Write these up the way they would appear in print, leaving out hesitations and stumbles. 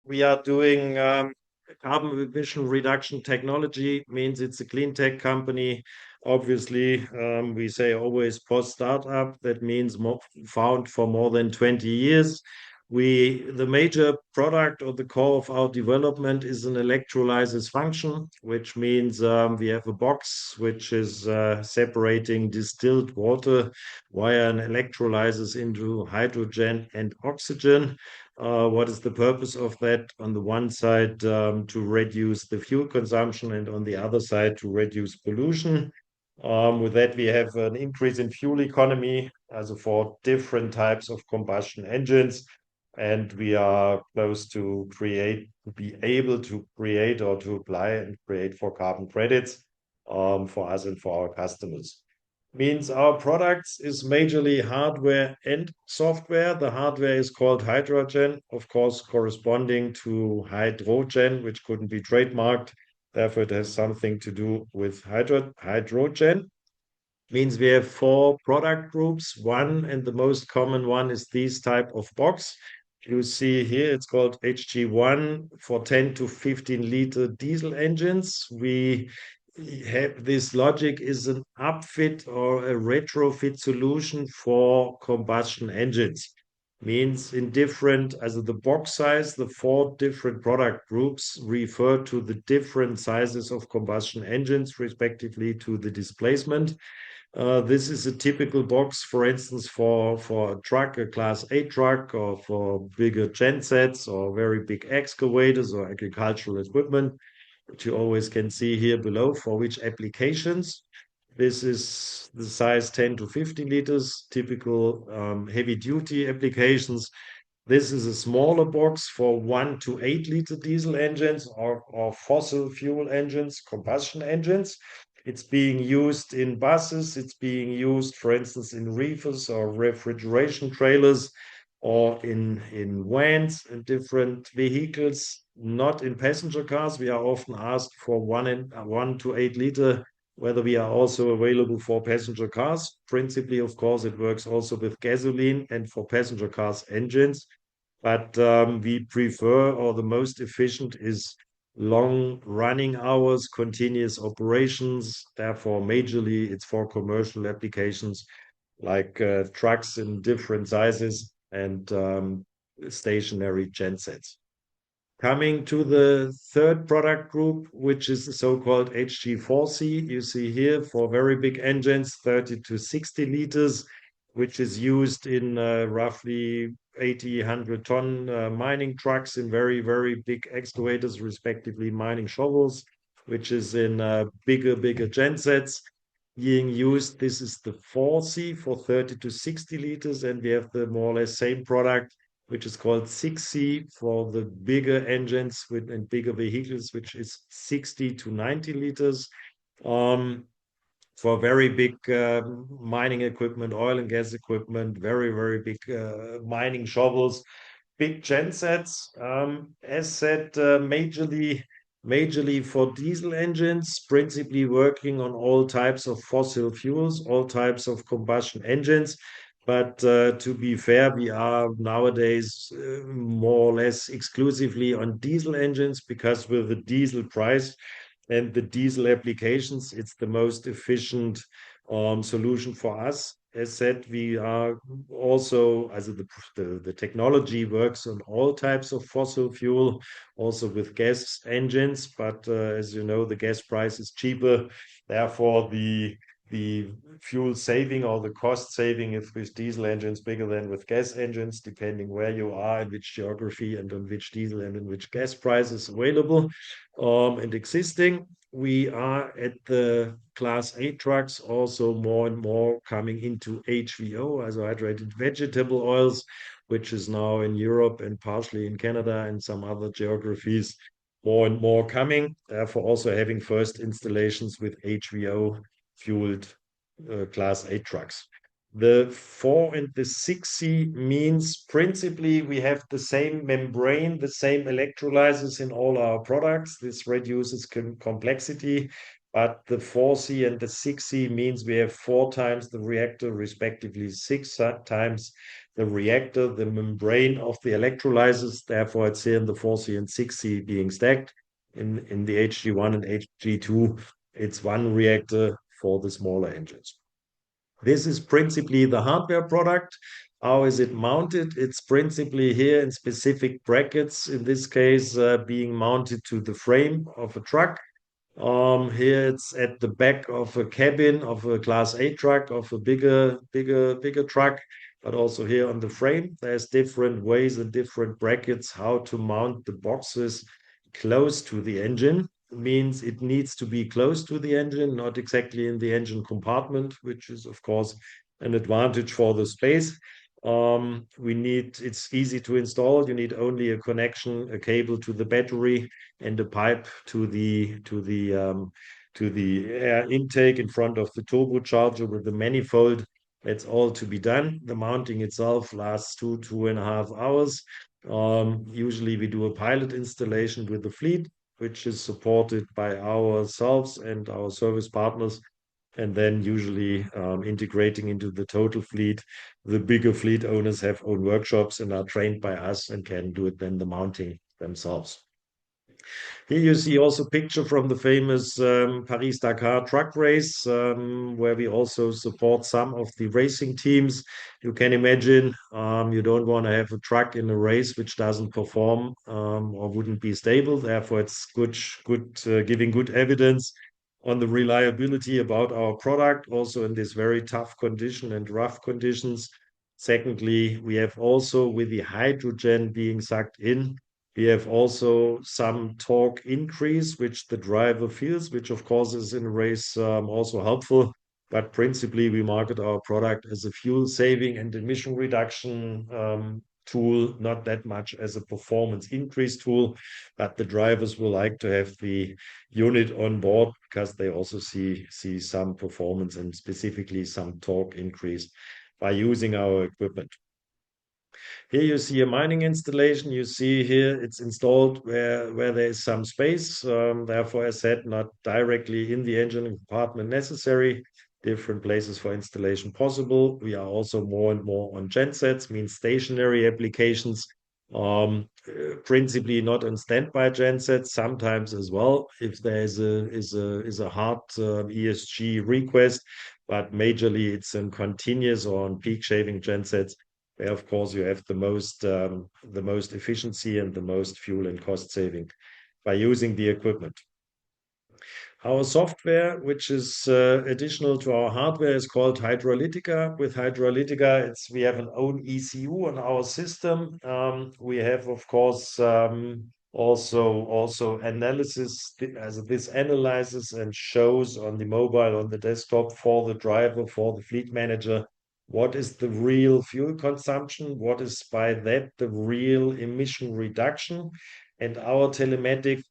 We are doing carbon emission reduction technology, means it's a clean tech company. Obviously, we say always post startup. That means found for more than 20 years. The major product or the core of our development is an electrolysis function, which means we have a box which is separating distilled water via an electrolysis into hydrogen and oxygen. What is the purpose of that? On the one side, to reduce the fuel consumption, and on the other side, to reduce pollution. With that, we have an increase in fuel economy, as for different types of combustion engines, and we are close to be able to create or to apply and create for carbon credits for us and for our customers. Means our products is majorly hardware and software. The hardware is called HydraGEN, of course, corresponding to hydrogen, which couldn't be trademarked. Therefore, it has something to do with hydrogen. Means we have four product groups. One, and the most common one, is this type of box. You see here, it's called HG1 for 10 to 15 liter diesel engines. We have this logic is an upfit or a retrofit solution for combustion engines. Means in different, as the box size, the four different product groups refer to the different sizes of combustion engines, respectively to the displacement. This is a typical box, for instance, for a truck, a Class 8 truck, or for bigger gensets or very big excavators or agricultural equipment, which you always can see here below for which applications. This is the size 10 to 15 liters, typical heavy duty applications. This is a smaller box for 1 to 8 liter diesel engines or fossil fuel engines, combustion engines. It's being used in buses. It's being used, for instance, in reefers or refrigeration trailers, or in vans and different vehicles, not in passenger cars. We are often asked for 1 to 8 liter, whether we are also available for passenger cars. Principally, of course, it works also with gasoline and for passenger cars engines. But we prefer, or the most efficient is long running hours, continuous operations. Therefore, majorly it's for commercial applications like trucks in different sizes and stationary gensets. Coming to the third product group, which is the so-called HG4C, you see here for very big engines, 30 to 60 liters, which is used in roughly 80, 100-ton mining trucks, in very, very big excavators, respectively mining shovels, which is in bigger gensets being used. This is the 4C for 30 to 60 liters, and we have the more or less same product, which is called 6C for the bigger engines and bigger vehicles, which is 60 to 90 liters. For very big mining equipment, oil and gas equipment, very, very big mining shovels, big gensets. As said, majorly for diesel engines, principally working on all types of fossil fuels, all types of combustion engines. But to be fair, we are nowadays more or less exclusively on diesel engines, because with the diesel price and the diesel applications, it's the most efficient solution for us. As said, we are also, as the technology works on all types of fossil fuel, also with gas engines. But as you know, the gas price is cheaper. Therefore, the fuel saving or the cost saving is with diesel engines bigger than with gas engines, depending where you are, in which geography, and on which diesel and in which gas price is available and existing. We are at the Class 8 trucks also more and more coming into HVO, as hydrated vegetable oils, which is now in Europe and partially in Canada and some other geographies more and more coming. Therefore, also having first installations with HVO fueled Class 8 trucks. The 4 and the 6C means principally we have the same membrane, the same electrolyzers in all our products. This reduces complexity. But the 4C and the 6C means we have 4 times the reactor, respectively 6 times the reactor, the membrane of the electrolyzers. Therefore, it's here in the 4C and 6C being stacked. In the HG1 and HG2, it's one reactor for the smaller engines. This is principally the hardware product. How is it mounted? It's principally here in specific brackets, in this case, being mounted to the frame of a truck. Here it's at the back of a cabin of a Class 8 truck, of a bigger truck, but also here on the frame. There's different ways and different brackets how to mount the boxes close to the engine. Means it needs to be close to the engine, not exactly in the engine compartment, which is, of course, an advantage for the space. It's easy to install. You need only a connection, a cable to the battery, and a pipe to the air intake in front of the turbocharger with the manifold. That's all to be done. The mounting itself lasts 2.5 hours. Usually we do a pilot installation with the fleet, which is supported by ourselves and our service partners, and then usually integrating into the total fleet. The bigger fleet owners have own workshops and are trained by us and can do it then the mounting themselves. Here you see also a picture from the famous Paris-Dakar truck race, where we also support some of the racing teams. You can imagine you don't want to have a truck in a race which doesn't perform or wouldn't be stable. Therefore, it's giving good evidence on the reliability about our product, also in this very tough condition and rough conditions. Secondly, we have also, with the hydrogen being sucked in, we have also some torque increase, which the driver feels, which of course is in a race also helpful. But principally, we market our product as a fuel saving and emission reduction tool, not that much as a performance increase tool. But the drivers will like to have the unit on board because they also see some performance and specifically some torque increase by using our equipment. Here you see a mining installation. You see here it's installed where there is some space. Therefore, as said, not directly in the engine compartment necessary. Different places for installation possible. We are also more and more on gensets, means stationary applications. Principally not on standby gensets, sometimes as well, if there is a hard ESG request, but majorly it's in continuous or on peak shaving gensets, where of course you have the most efficiency and the most fuel and cost saving by using the equipment. Our software, which is additional to our hardware, is called HydraLytica. With HydraLytica, we have an own ECU on our system. We have, of course, also analysis, as this analyzes and shows on the mobile, on the desktop for the driver, for the fleet manager, what is the real fuel consumption, what is by that the real emission reduction. And our telematic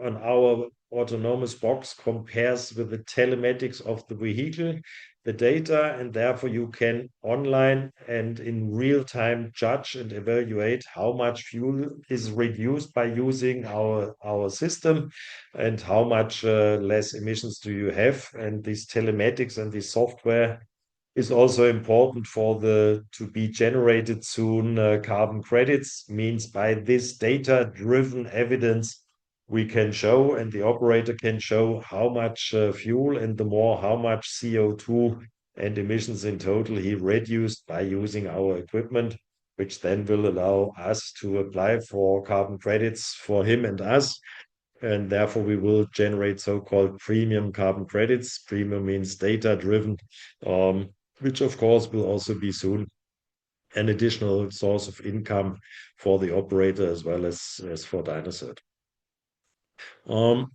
on our autonomous box compares with the telematics of the vehicle, the data, and therefore you can online and in real time judge and evaluate how much fuel is reduced by using our system and how much less emissions do you have. And this telematics and this software is also important for the to be generated soon carbon credits. Means by this data-driven evidence we can show, and the operator can show how much fuel and the more how much CO2 and emissions in total he reduced by using our equipment, which then will allow us to apply for carbon credits for him and us. And therefore, we will generate so-called premium carbon credits. Premium means data-driven, which of course will also be soon an additional source of income for the operator as well as for dynaCert.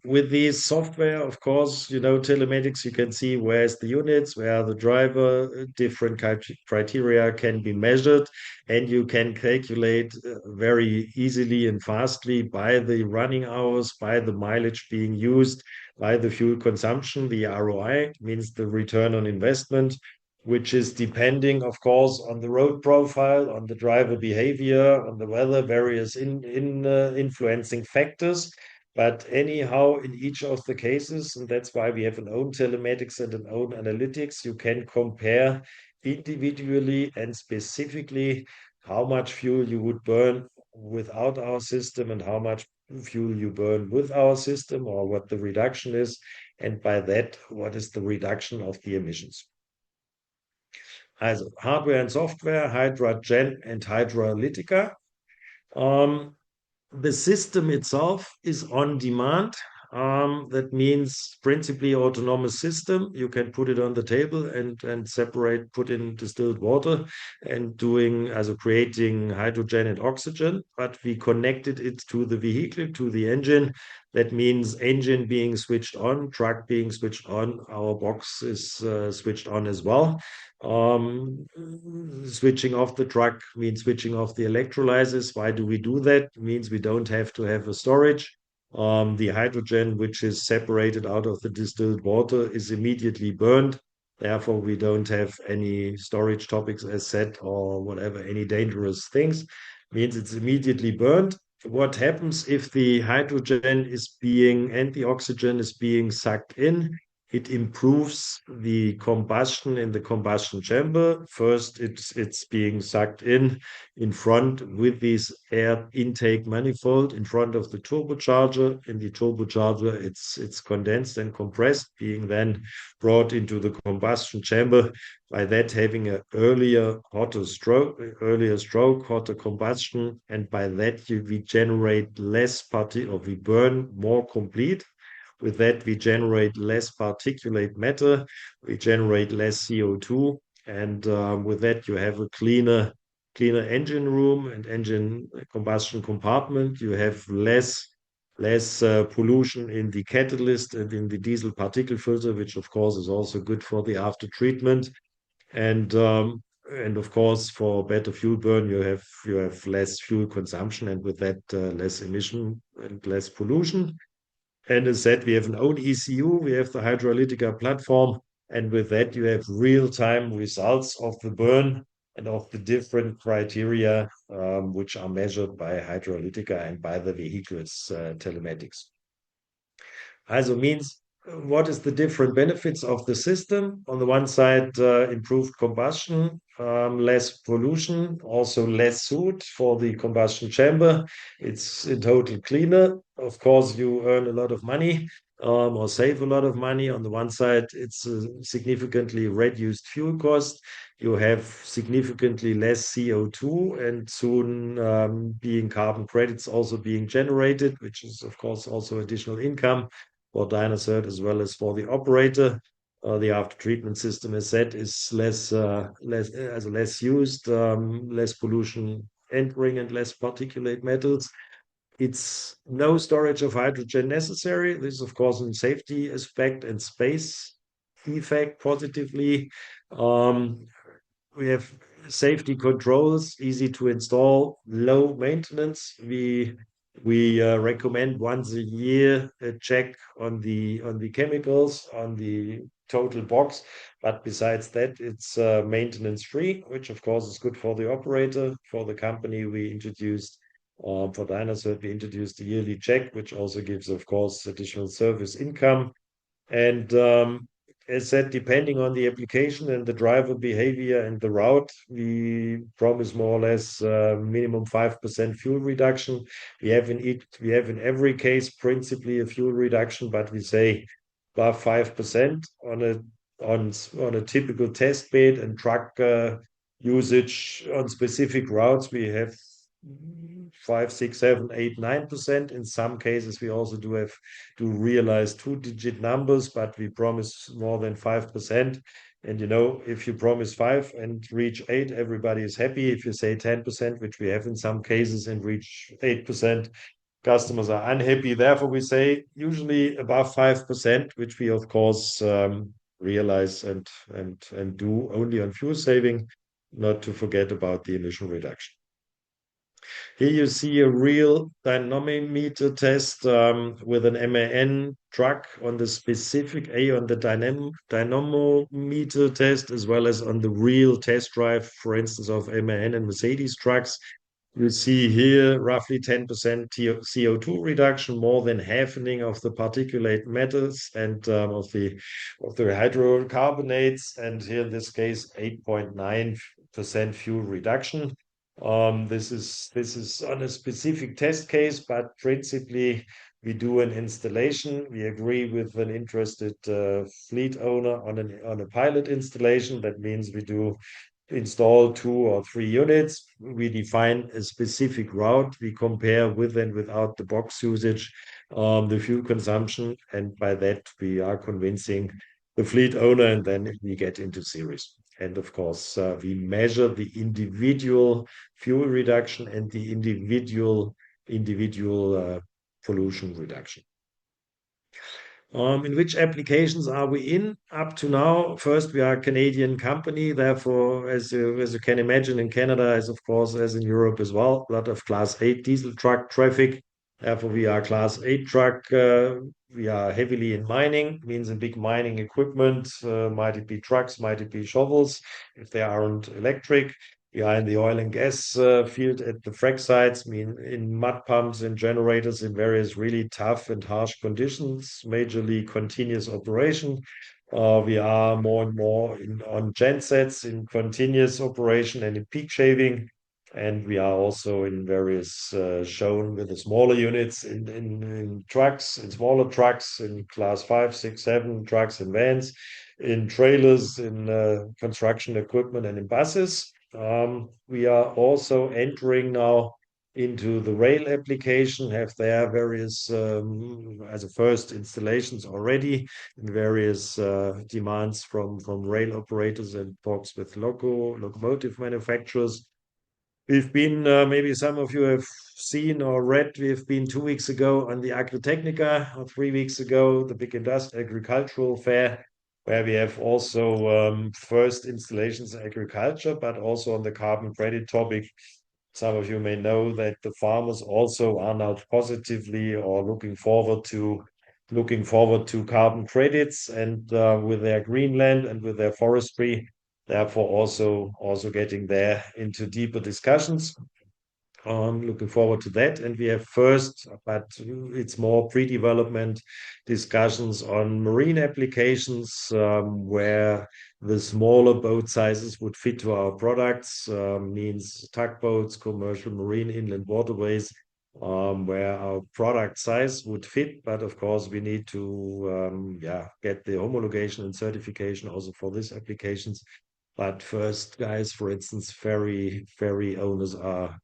With the software, of course, telematics, you can see where's the units, where the driver, different criteria can be measured, and you can calculate very easily and fastly by the running hours, by the mileage being used, by the fuel consumption. The ROI means the return on investment, which is depending, of course, on the road profile, on the driver behavior, on the weather, various influencing factors. But anyhow, in each of the cases, and that's why we have an own telematics and an own analytics, you can compare individually and specifically how much fuel you would burn without our system and how much fuel you burn with our system, or what the reduction is, and by that, what is the reduction of the emissions. Also Hardware and Software, HydraGEN and HydraLytica. The system itself is on demand. That means principally autonomous system. You can put it on the table and separate, put in distilled water and doing, as creating hydrogen and oxygen, but we connected it to the vehicle, to the engine. That means engine being switched on, truck being switched on, our box is switched on as well. Switching off the truck means switching off the electrolyzers. Why do we do that? It means we don't have to have a storage. The hydrogen, which is separated out of the distilled water, is immediately burned. Therefore, we don't have any storage topics as said or whatever, any dangerous things. Means it's immediately burned. What happens if the hydrogen is being and the oxygen is being sucked in? It improves the combustion in the combustion chamber. First, it's being sucked in front with this air intake manifold in front of the turbocharger. In the turbocharger, it's condensed and compressed, being then brought into the combustion chamber. By that, having an earlier stroke, hotter combustion, and by that we generate less or we burn more complete. With that, we generate less particulate matter, we generate less CO2, and with that, you have a cleaner engine room and engine combustion compartment. You have less pollution in the catalyst and in the diesel particle filter, which of course is also good for the after treatment. And of course, for better fuel burn, you have less fuel consumption, and with that, less emission and less pollution. And as said, we have an own ECU, we have the HydraLytica platform, and with that, you have real-time results of the burn and of the different criteria which are measured by HydraLytica and by the vehicle's telematics. Also means what is the different benefits of the system? On the one side, improved combustion, less pollution, also less soot for the combustion chamber. It's in total cleaner. Of course, you earn a lot of money or save a lot of money. On the one side, it's a significantly reduced fuel cost. You have significantly less CO2 and soon being carbon credits also being generated, which is, of course, also additional income for dynaCert as well as for the operator. The after treatment system, as said, is less used, less pollution entering, and less particulate metals. It's no storage of hydrogen necessary. This is, of course, a safety aspect and space effect positively. We have safety controls, easy to install, low maintenance. We recommend once a year a check on the chemicals on the total box, but besides that, it's maintenance free, which of course is good for the operator. For the company, we introduced for dynaCert, we introduced a yearly check, which also gives, of course, additional service income. And as said, depending on the application and the driver behavior and the route, we promise more or less minimum 5% fuel reduction. We have in every case principally a fuel reduction, but we say above 5% on a typical test bed and truck usage on specific routes. We have 5, 6, 7, 8, 9%. In some cases, we also do realize two-digit numbers, but we promise more than 5%. And if you promise 5 and reach 8, everybody is happy. If you say 10%, which we have in some cases, and reach 8%, customers are unhappy. Therefore, we say usually above 5%, which we of course realize and do only on fuel saving, not to forget about the emission reduction. Here you see a real dynamometer test with an MAN truck on the specific on the dynamometer test, as well as on the real test drive, for instance, of MAN and Mercedes trucks. You see here roughly 10% CO2 reduction, more than halving of the particulate matters and of the hydrocarbonates, and here in this case 8.9% fuel reduction. This is on a specific test case, but principally we do an installation. We agree with an interested fleet owner on a pilot installation. That means we do install 2 or 3 units. We define a specific route. We compare with and without the box usage, the fuel consumption, and by that we are convincing the fleet owner, and then we get into series. And of course, we measure the individual fuel reduction and the individual pollution reduction. In which applications are we in up to now? First, we are a Canadian company. Therefore, as you can imagine, in Canada, as of course, as in Europe as well, a lot of Class 8 diesel truck traffic. Therefore, we are Class 8 truck. We are heavily in mining, means in big mining equipment. Might it be trucks, might it be shovels, if they aren't electric. We are in the oil and gas field at the frac sites, mean in mud pumps and generators in various really tough and harsh conditions, majorly continuous operation. We are more and more on gensets in continuous operation and in peak shaving. And we are also in various shown with the smaller units in trucks, in smaller trucks, in class 5, 6, 7 trucks and vans, in trailers, in construction equipment, and in buses. We are also entering now into the rail application, have there various as a first installations already in various demands from rail operators and talks with locomotive manufacturers. We've been, maybe some of you have seen or read, we've been 2 weeks ago on the Agritechnica, or 3 weeks ago, the big agricultural fair, where we have also first installations in agriculture, but also on the carbon credit topic. Some of you may know that the farmers also are now positively or looking forward to carbon credits, and with their greenland and with their forestry, therefore also getting there into deeper discussions. Looking forward to that. And we have first, but it's more pre-development discussions on marine applications, where the smaller boat sizes would fit to our products, means tugboats, commercial marine inland waterways, where our product size would fit. But of course, we need to get the homologation and certification also for these applications. But first, guys, for instance, ferry owners are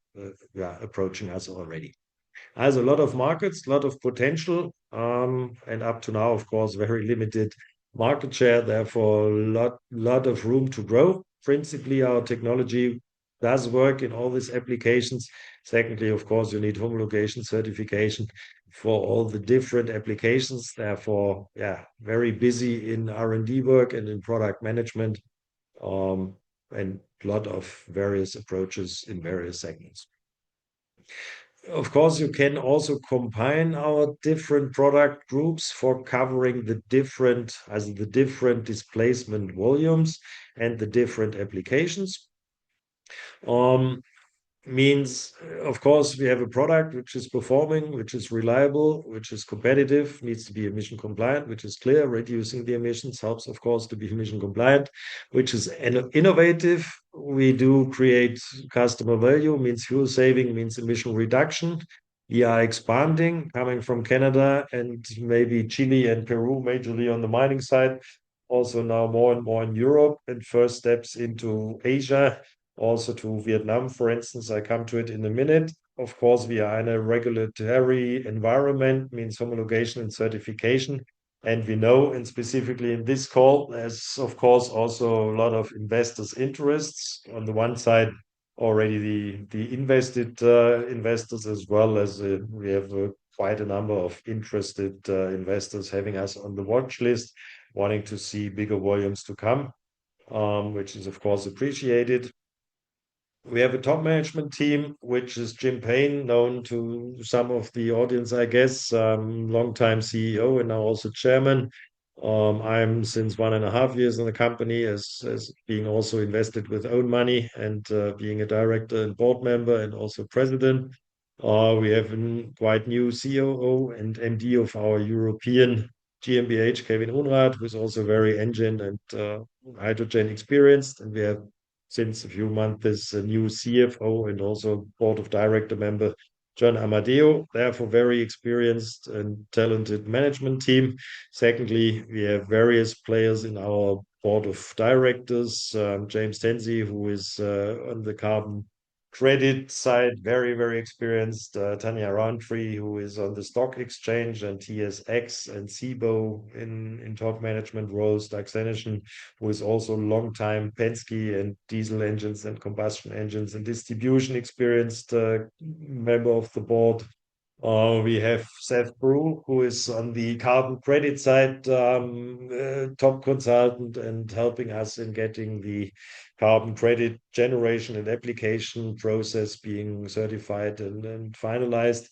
approaching us already. Has a lot of markets, a lot of potential, and up to now, of course, very limited market share. Therefore, a lot of room to grow. Principally, our technology does work in all these applications. Secondly, of course, you need homologation certification for all the different applications. Therefore, very busy in R&D work and in product management, and a lot of various approaches in various segments. Of course, you can also combine our different product groups for covering the different displacement volumes and the different applications. Means, of course, we have a product which is performing, which is reliable, which is competitive, needs to be emission compliant, which is clear. Reducing the emissions helps, of course, to be emission compliant, which is innovative. We do create customer value, means fuel saving, means emission reduction. We are expanding, coming from Canada and maybe Chile and Peru, majorly on the mining side. Also now more and more in Europe, and first steps into Asia, also to Vietnam, for instance. I come to it in a minute. Of course, we are in a regulatory environment, means homologation and certification. And we know, and specifically in this call, there's of course also a lot of investors' interests. On the one side, already the invested investors, as well as we have quite a number of interested investors having us on the watch list, wanting to see bigger volumes to come, which is of course appreciated. We have a top management team, which is Jim Payne, known to some of the audience, I guess, longtime CEO and now also chairman. I'm since 1.5 years in the company as being also invested with own money and being a director and board member and also president. We have a quite new COO and MD of our European GmbH, Kevin Unrat, who's also very engine and hydrogen experienced. And we have since a few months this new CFO and also board of director member, John Amadeo, therefore very experienced and talented management team. Secondly, we have various players in our board of directors. James Tenzi, who is on the carbon credit side, very, very experienced. Tanya Roundtree, who is on the stock exchange and TSX and SIBO in top management roles. Doug Seneschen, who is also long time Penske and diesel engines and combustion engines and distribution experienced member of the board. We have Seth Brew, who is on the carbon credit side, top consultant and helping us in getting the carbon credit generation and application process being certified and finalized.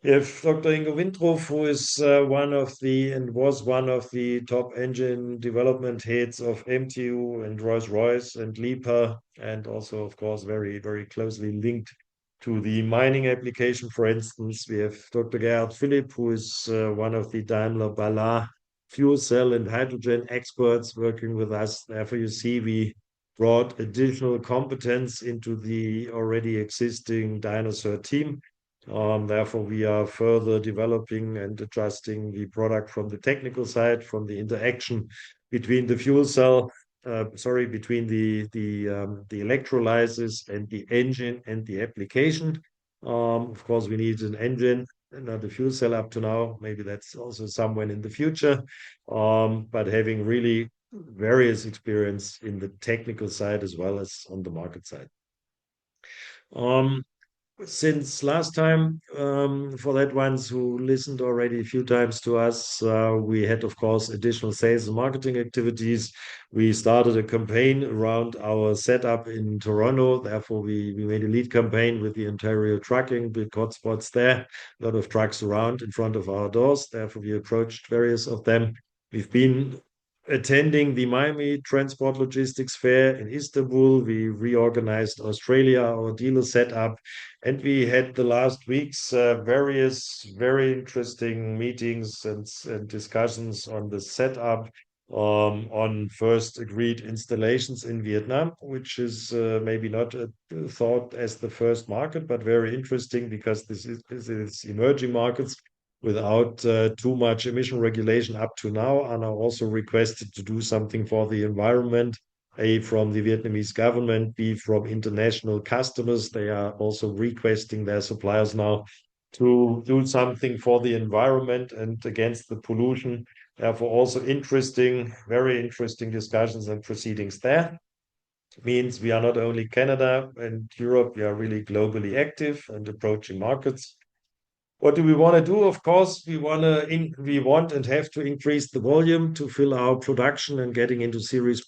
We have Dr. Ingo Windroff, who is one of the and was one of the top engine development heads of MTU and Rolls-Royce and Lipa, and also, of course, very, very closely linked to the mining application. For instance, we have Dr. Gerhard Philipp, who is one of the Daimler Ballard fuel cell and hydrogen experts working with us. Therefore, you see, we brought additional competence into the already existing dynaCert team. Therefore, we are further developing and adjusting the product from the technical side, from the interaction between the fuel cell, between the electrolysis and the engine and the application. Of course, we need an engine and not a fuel cell up to now. Maybe that's also somewhere in the future. But having really various experience in the technical side as well as on the market side. Since last time, for that ones who listened already a few times to us, we had, of course, additional sales and marketing activities. We started a campaign around our setup in Toronto. Therefore, we made a lead campaign with the Ontario trucking, big hotspots there, a lot of trucks around in front of our doors. Therefore, we approached various of them. We've been attending the Miami Transport Logistics Fair in Istanbul. We reorganized Australia, our dealer setup, and we had the last weeks various very interesting meetings and discussions on the setup, on first agreed installations in Vietnam, which is maybe not thought as the first market, but very interesting because this is emerging markets without too much emission regulation up to now, are now also requested to do something for the environment, A, from the Vietnamese government, B, from international customers. They are also requesting their suppliers now to do something for the environment and against the pollution. Therefore, also interesting, very interesting discussions and proceedings there. Means we are not only Canada and Europe, we are really globally active and approaching markets. What do we want to do? Of course, we want and have to increase the volume to fill our production and getting into series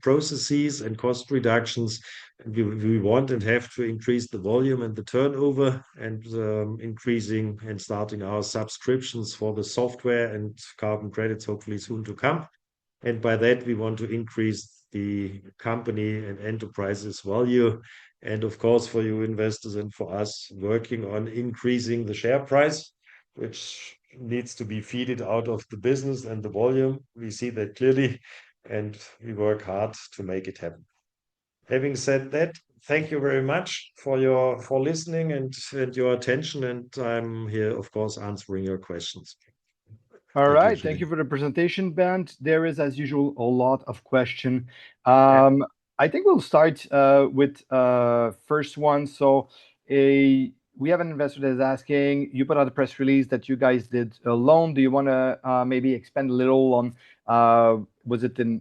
processes and cost reductions. And we want and have to increase the volume and the turnover and increasing and starting our subscriptions for the software and carbon credits, hopefully soon to come. And by that, we want to increase the company and enterprise's value. And of course, for you investors and for us, working on increasing the share price, which needs to be fed out of the business and the volume. We see that clearly, and we work hard to make it happen. Having said that, thank you very much for listening and your attention. And I'm here, of course, answering your questions. All right. Thank you for the presentation, Bernd. There is, as usual, a lot of questions. I think we'll start with first one. So we have an investor that is asking, you put out a press release that you guys did a loan. Do you want to maybe expand a little on, was it an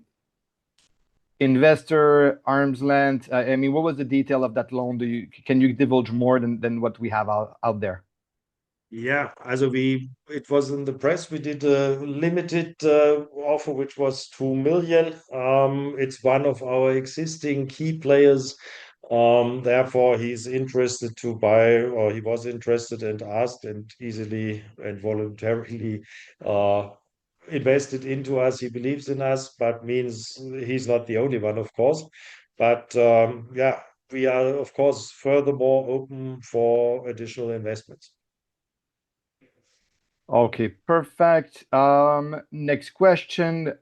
investor, arm's length? I mean, what was the detail of that loan? Can you divulge more than what we have out there? Yeah, it was in the press. We did a limited offer, which was 2 million. It's one of our existing key players. Therefore, he's interested to buy, or he was interested and asked and easily and voluntarily invested into us. He believes in us, but means he's not the only one, of course. But yeah, we are, of course, furthermore open for additional investments. Okay, perfect. Next question.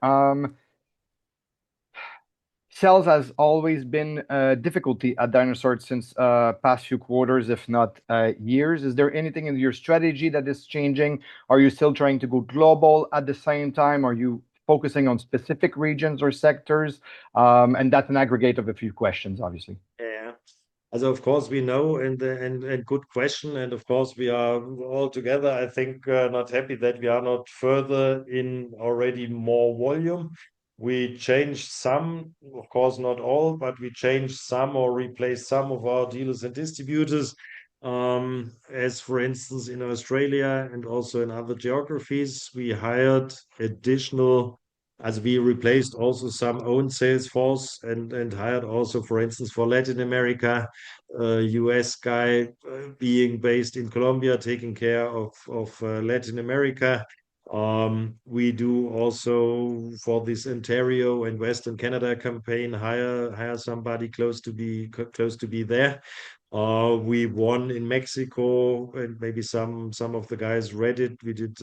Sales has always been a difficulty at dynaCert since past few quarters, if not years. Is there anything in your strategy that is changing? Are you still trying to go global at the same time? Are you focusing on specific regions or sectors? And that's an aggregate of a few questions, obviously. Yeah. Also, of course, we know, and good question. And of course, we are all together, I think, not happy that we are not further in already more volume. We changed some, of course, not all, but we changed some or replaced some of our dealers and distributors. As for instance, in Australia and also in other geographies, we hired additional, as we replaced also some own sales force and hired also, for instance, for Latin America, US guy being based in Colombia, taking care of Latin America. We do also for this Ontario and Western Canada campaign hire somebody close to be there. We won in Mexico, and maybe some of the guys read it. We did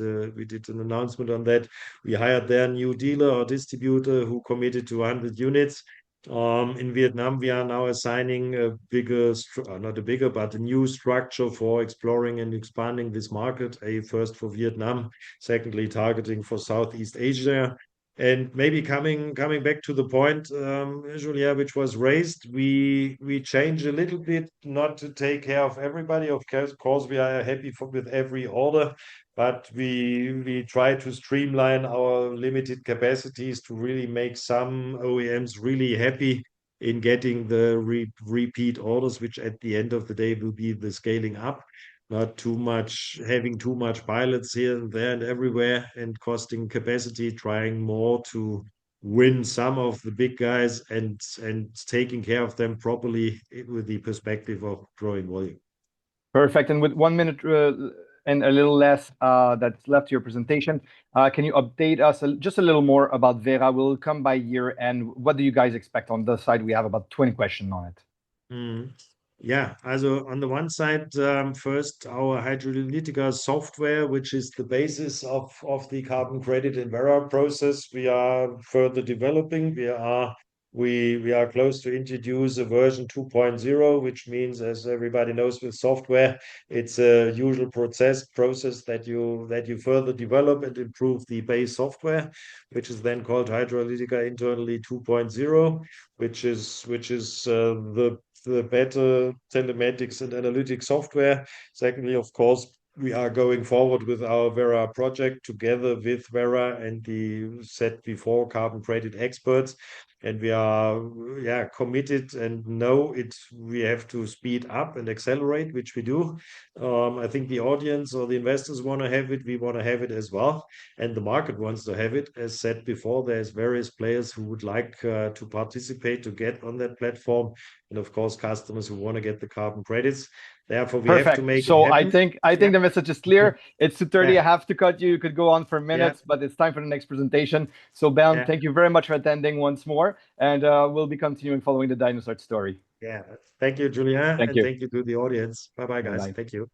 an announcement on that. We hired their new dealer or distributor who committed to 100 units. In Vietnam, we are now assigning a bigger, not a bigger, but a new structure for exploring and expanding this market. First for Vietnam, secondly targeting for Southeast Asia. And maybe coming back to the point, Julia, which was raised, we change a little bit, not to take care of everybody. Of course, we are happy with every order, but we try to streamline our limited capacities to really make some OEMs really happy in getting the repeat orders, which at the end of the day will be the scaling up, not too much having too much pilots here and there and everywhere and costing capacity, trying more to win some of the big guys and taking care of them properly with the perspective of growing volume. Perfect. And with 1 minute and a little less that's left to your presentation, can you update us just a little more about Vera? Will it come by year end? What do you guys expect on the side? We have about 20 questions on it. Yeah, also on the one side, first our HydraLytica software, which is the basis of the carbon credit and Vera process, we are further developing. We are close to introduce a version 2.0, which means, as everybody knows with software, it's a usual process that you further develop and improve the base software, which is then called HydraLytica internally 2.0, which is the better telematics and analytics software. Secondly, of course, we are going forward with our Vera project together with Vera and the said before carbon credit experts. And we are committed and know it. We have to speed up and accelerate, which we do. I think the audience or the investors want to have it. We want to have it as well, and the market wants to have it. As said before, there's various players who would like to participate to get on that platform, and of course, customers who want to get the carbon credits. Therefore, we have to make so it happen. I think the message is clear. It's 2:30. Yeah. I have to cut you. You could go on for minutes, but it's time for the next presentation. So Bernd, thank you very much for attending once more, and we'll be continuing following the dynaCert story. Yeah. Thank you, Julia, Thank and you. thank you to the audience. Bye-bye, guys. Bye-bye. Thank you.